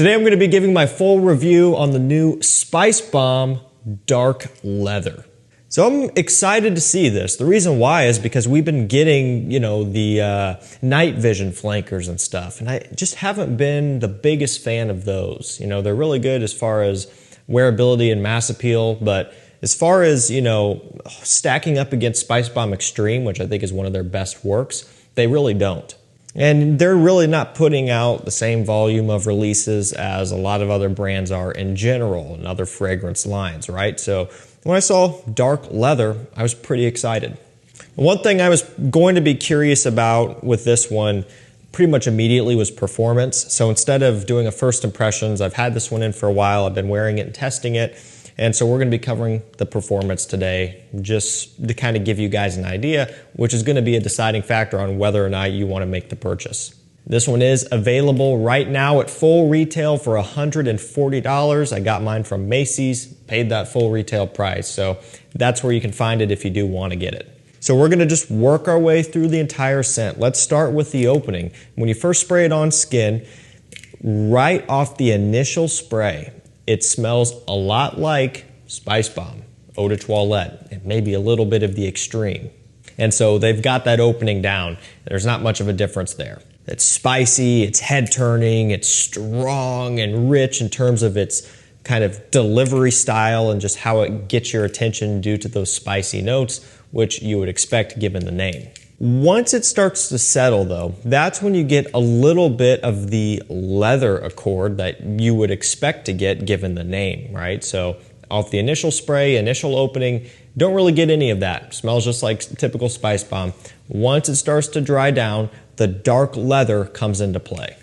Today I'm going to be giving my full review on the new Spicebomb Dark Leather. So I'm excited to see this. The reason why is because we've been getting, the night vision flankers and stuff, and I just haven't been the biggest fan of those. They're really good as far as wearability and mass appeal, but as far as, stacking up against Spicebomb Extreme, which I think is one of their best works, they really don't. And they're really not putting out the same volume of releases as a lot of other brands are in general and other fragrance lines, right? So when I saw Dark Leather, I was pretty excited. One thing I was going to be curious about with this one pretty much immediately was performance. So instead of doing a first impressions, I've had this one in for a while, I've been wearing it and testing it. And so we're going to be covering the performance today, just to kind of give you guys an idea, which is going to be a deciding factor on whether or not you want to make the purchase. This one is available right now at full retail for $140. I got mine from Macy's, paid that full retail price. So that's where you can find it if you do want to get it. So we're going to just work our way through the entire scent. Let's start with the opening. When you first spray it on skin, right off the initial spray, it smells a lot like Spicebomb, Eau de Toilette, and maybe a little bit of the Extreme. And so they've got that opening down. There's not much of a difference there. It's spicy, it's head turning, it's strong and rich in terms of its kind of delivery style and just how it gets your attention due to those spicy notes, which you would expect given the name. Once it starts to settle though, that's when you get a little bit of the leather accord that you would expect to get given the name, right? So off the initial spray, initial opening, don't really get any of that. Smells just like typical Spicebomb. Once it starts to dry down, the dark leather comes into play.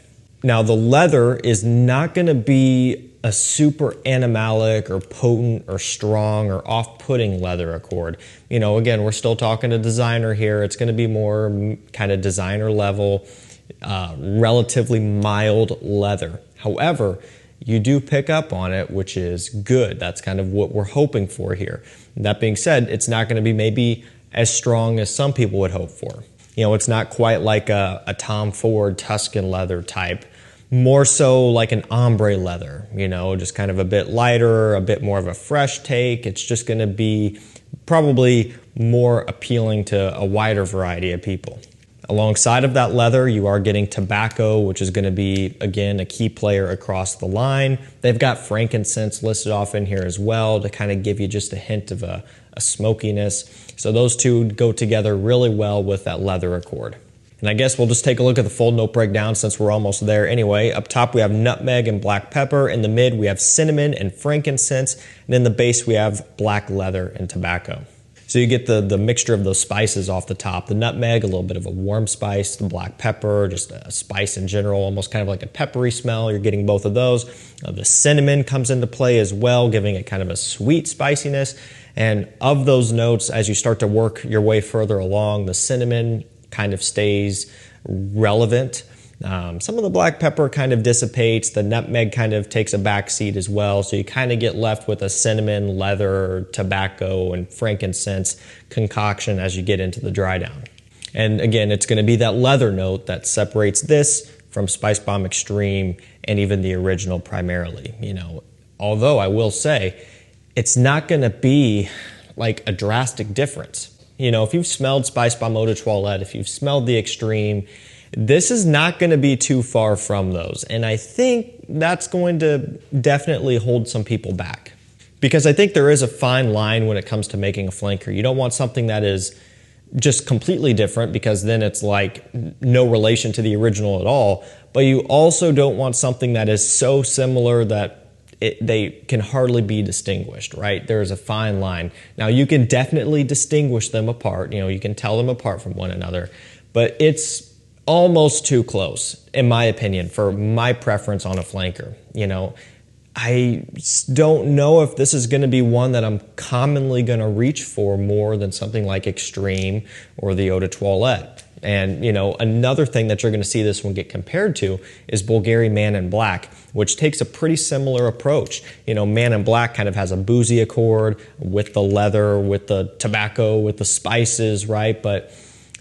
Now the leather is not going to be a super animalic or potent or strong or off-putting leather accord. Again, we're still talking to designer here. It's going to be more kind of designer level, relatively mild leather. However, you do pick up on it, which is good. That's kind of what we're hoping for here. That being said, it's not going to be maybe as strong as some people would hope for. It's not quite like a Tom Ford Tuscan leather type. More so like an ombre leather, just kind of a bit lighter, a bit more of a fresh take. It's just going to be probably more appealing to a wider variety of people. Alongside of that leather, you are getting tobacco, which is going to be, again, a key player across the line. They've got frankincense listed off in here as well to kind of give you just a hint of a smokiness. So those two go together really well with that leather accord. And I guess we'll just take a look at the full note breakdown since we're almost there anyway. Up top we have nutmeg and black pepper. In the mid we have cinnamon and frankincense. And in the base we have black leather and tobacco. So you get the mixture of those spices off the top. The nutmeg, a little bit of a warm spice. The black pepper, just a spice in general, almost kind of like a peppery smell. You're getting both of those. The cinnamon comes into play as well, giving it kind of a sweet spiciness. And of those notes, as you start to work your way further along, the cinnamon kind of stays relevant. Some of the black pepper kind of dissipates. The nutmeg kind of takes a back seat as well. So you kind of get left with a cinnamon, leather, tobacco, and frankincense concoction as you get into the dry down. And again, it's going to be that leather note that separates this from Spicebomb Extreme and even the original primarily. Although I will say, it's not going to be like a drastic difference. If you've smelled Spicebomb Eau de Toilette, if you've smelled the Extreme, this is not going to be too far from those. And I think that's going to definitely hold some people back. Because I think there is a fine line when it comes to making a flanker. You don't want something that is just completely different because then it's like no relation to the original at all. But you also don't want something that is so similar that they can hardly be distinguished, right? There's a fine line. Now you can definitely distinguish them apart. You can tell them apart from one another, but it's almost too close, in my opinion, for my preference on a flanker. I don't know if this is going to be one that I'm commonly going to reach for more than something like Extreme or the Eau de Toilette. And, another thing that you're going to see this one get compared to is Bulgari Man in Black, which takes a pretty similar approach. Man in Black kind of has a boozy accord with the leather, with the tobacco, with the spices, right? But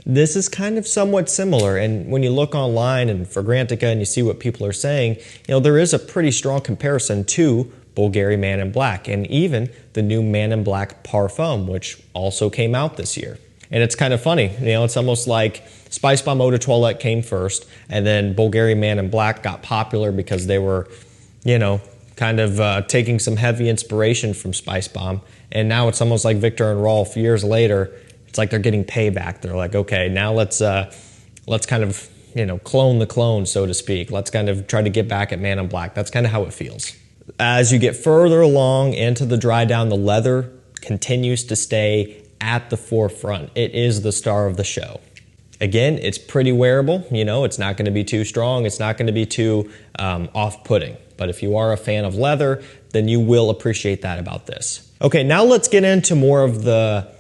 this is kind of somewhat similar. And when you look online and Fragrantica and you see what people are saying, there is a pretty strong comparison to Bulgari Man in Black and even the new Man in Black Parfum, which also came out this year. And it's kind of funny, it's almost like Spicebomb Eau de Toilette came first, and then Bulgari Man in Black got popular because they were, kind of taking some heavy inspiration from Spicebomb. And now it's almost like Viktor&Rolf years later, it's like they're getting payback. They're like, okay, now let's kind of, clone the clone, so to speak. Let's kind of try to get back at Man in Black. That's kind of how it feels. As you get further along into the dry down, the leather continues to stay at the forefront. It is the star of the show. Again, it's pretty wearable. It's not going to be too strong. It's not going to be too off-putting. But if you are a fan of leather, then you will appreciate that about this. Okay, now let's get into more of the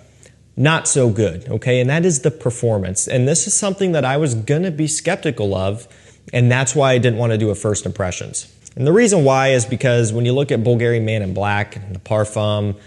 not so good, okay? And that is the performance. And this is something that I was going to be skeptical of, and that's why I didn't want to do a first impressions. And the reason why is because when you look at Bulgari Man in Black and the Parfum,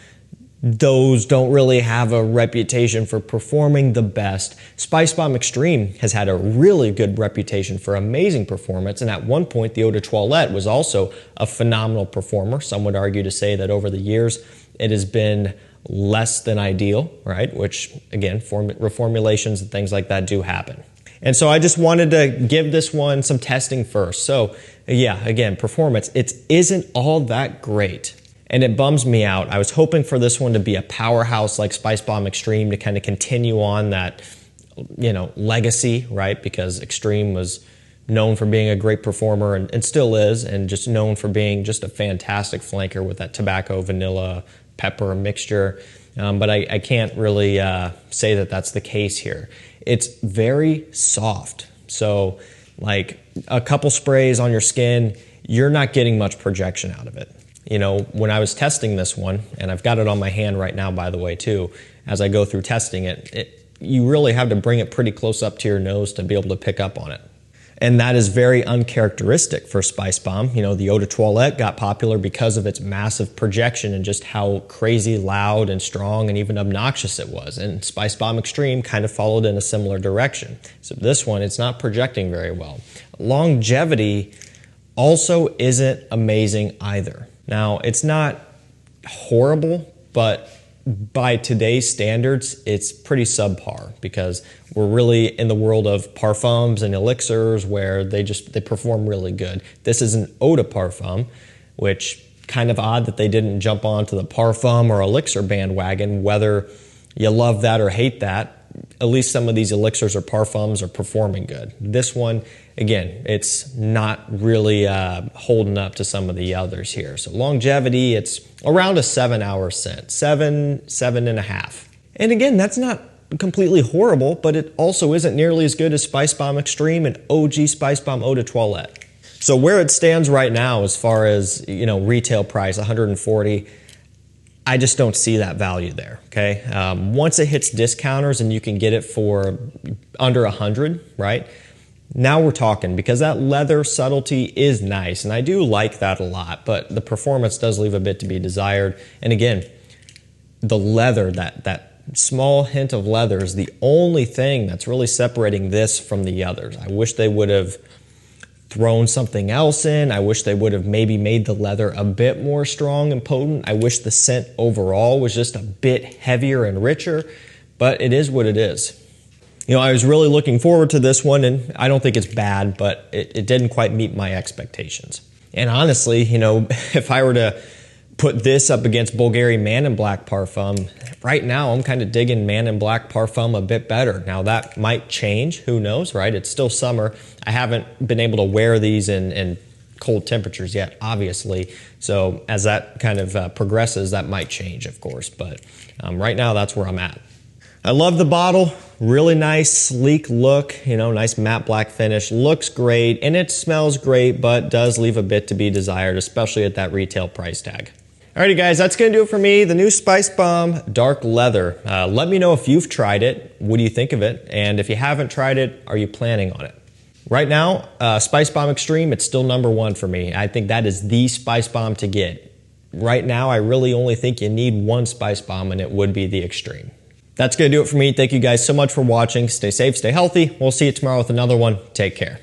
those don't really have a reputation for performing the best. Spicebomb Extreme has had a really good reputation for amazing performance, and at one point the Eau de Toilette was also a phenomenal performer. Some would argue to say that over the years it has been less than ideal, right? Which, again, reformulations and things like that do happen. And so I just wanted to give this one some testing first. So yeah, again, performance, it isn't all that great. And it bums me out. I was hoping for this one to be a powerhouse like Spicebomb Extreme to kind of continue on that, legacy, right? Because Extreme was known for being a great performer and still is, and just known for being just a fantastic flanker with that tobacco, vanilla, pepper mixture. But I can't really say that that's the case here. It's very soft. So like a couple sprays on your skin, you're not getting much projection out of it. When I was testing this one, and I've got it on my hand right now, by the way, too, as I go through testing it, you really have to bring it pretty close up to your nose to be able to pick up on it. And that is very uncharacteristic for Spicebomb. The Eau de Toilette got popular because of its massive projection and just how crazy loud and strong and even obnoxious it was. And Spicebomb Extreme kind of followed in a similar direction. So this one, it's not projecting very well. Longevity also isn't amazing either. Now, it's not horrible, but by today's standards, it's pretty subpar because we're really in the world of parfums and elixirs where they perform really good. This is an eau de parfum, which kind of odd that they didn't jump onto the parfum or elixir bandwagon, whether you love that or hate that. At least some of these elixirs or parfums are performing good. This one, again, it's not really holding up to some of the others here. So longevity, it's around a 7-hour scent, 7.5. And again, that's not completely horrible, but it also isn't nearly as good as Spicebomb Extreme and OG Spicebomb Eau de Toilette. So where it stands right now as far as, retail price, $140, I just don't see that value there, okay? Once it hits discounters and you can get it for under $100, right? Now we're talking, because that leather subtlety is nice, and I do like that a lot, but the performance does leave a bit to be desired. And again, the leather, that small hint of leather is the only thing that's really separating this from the others. I wish they would have thrown something else in. I wish they would have maybe made the leather a bit more strong and potent. I wish the scent overall was just a bit heavier and richer, but it is what it is. I was really looking forward to this one, and I don't think it's bad, but it didn't quite meet my expectations. And honestly, if I were to put this up against Bulgari Man in Black Parfum, right now I'm kind of digging Man in Black Parfum a bit better. Now that might change, who knows, right? It's still summer. I haven't been able to wear these in cold temperatures yet, obviously. So as that kind of progresses, that might change, of course. But right now, that's where I'm at. I love the bottle. Really nice, sleek look, nice matte black finish. Looks great, and it smells great, but does leave a bit to be desired, especially at that retail price tag. Alrighty guys, that's going to do it for me. The new Spicebomb Dark Leather. Let me know if you've tried it. What do you think of it? And if you haven't tried it, are you planning on it? Right now, Spicebomb Extreme, it's still #1 for me. I think that is the Spicebomb to get. Right now, I really only think you need one Spicebomb, and it would be the Extreme. That's going to do it for me. Thank you guys so much for watching. Stay safe, stay healthy. We'll see you tomorrow with another one. Take care.